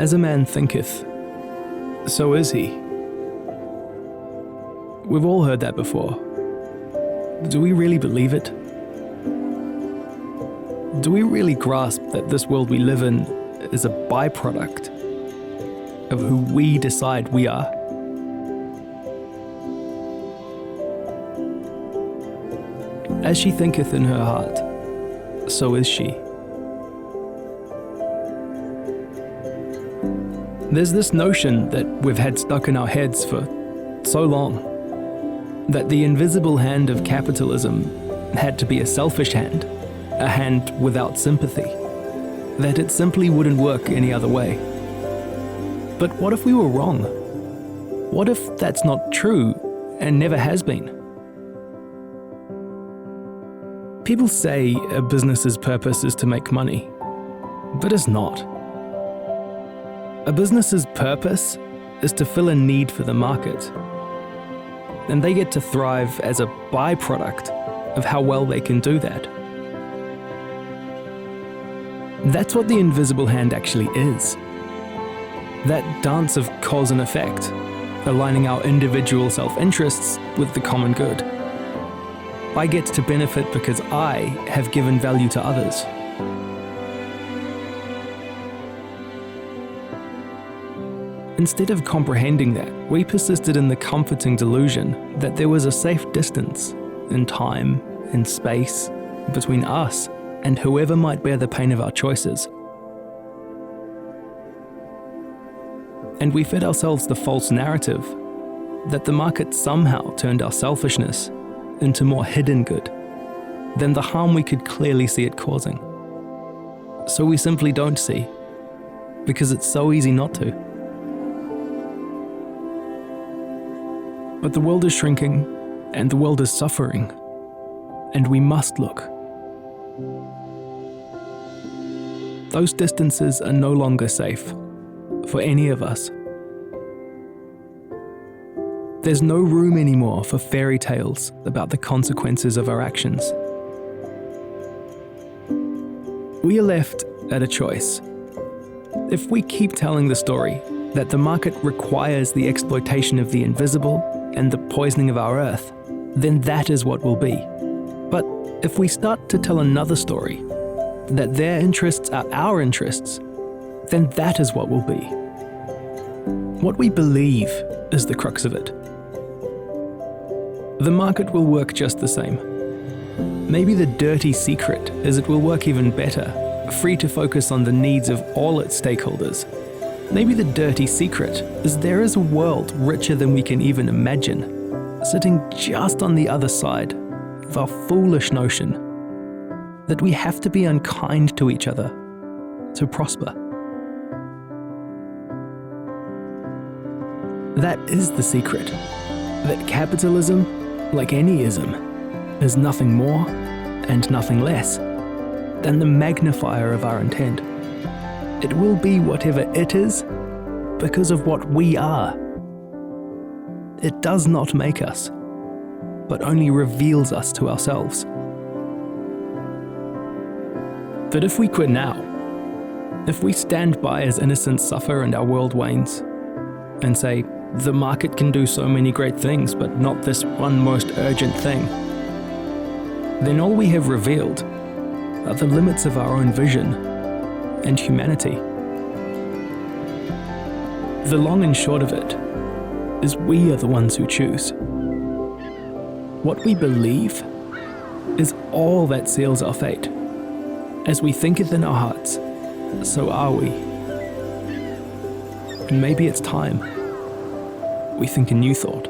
As a man thinketh, so is he. We've all heard that before. Do we really believe it? Do we really grasp that this world we live in is a byproduct of who we decide we are? As she thinketh in her heart, so is she. There's this notion that we've had stuck in our heads for so long, that the invisible hand of capitalism had to be a selfish hand, a hand without sympathy, that it simply wouldn't work any other way. But what if we were wrong? What if that's not true and never has been? People say a business's purpose is to make money, but it's not. A business's purpose is to fill a need for the market, and they get to thrive as a byproduct of how well they can do that. That's what the invisible hand actually is. That dance of cause and effect, aligning our individual self-interests with the common good. I get to benefit because I have given value to others. Instead of comprehending that, we persisted in the comforting delusion that there was a safe distance in time and space between us and whoever might bear the pain of our choices. And we fed ourselves the false narrative that the market somehow turned our selfishness into more hidden good than the harm we could clearly see it causing. So we simply don't see, because it's so easy not to. But the world is shrinking, and the world is suffering, and we must look. Those distances are no longer safe for any of us. There's no room anymore for fairy tales about the consequences of our actions. We are left at a choice. If we keep telling the story that the market requires the exploitation of the invisible and the poisoning of our earth, then that is what will be. But if we start to tell another story, that their interests are our interests, then that is what will be. What we believe is the crux of it. The market will work just the same. Maybe the dirty secret is it will work even better, free to focus on the needs of all its stakeholders. Maybe the dirty secret is there is a world richer than we can even imagine, sitting just on the other side of our foolish notion that we have to be unkind to each other to prosper. That is the secret, that capitalism, like any ism, is nothing more and nothing less than the magnifier of our intent. It will be whatever it is because of what we are. It does not make us, but only reveals us to ourselves. But if we quit now, if we stand by as innocents suffer and our world wanes, and say, the market can do so many great things, but not this one most urgent thing, then all we have revealed are the limits of our own vision and humanity. The long and short of it is we are the ones who choose. What we believe is all that seals our fate. As we thinketh in our hearts, so are we. And maybe it's time we think a new thought.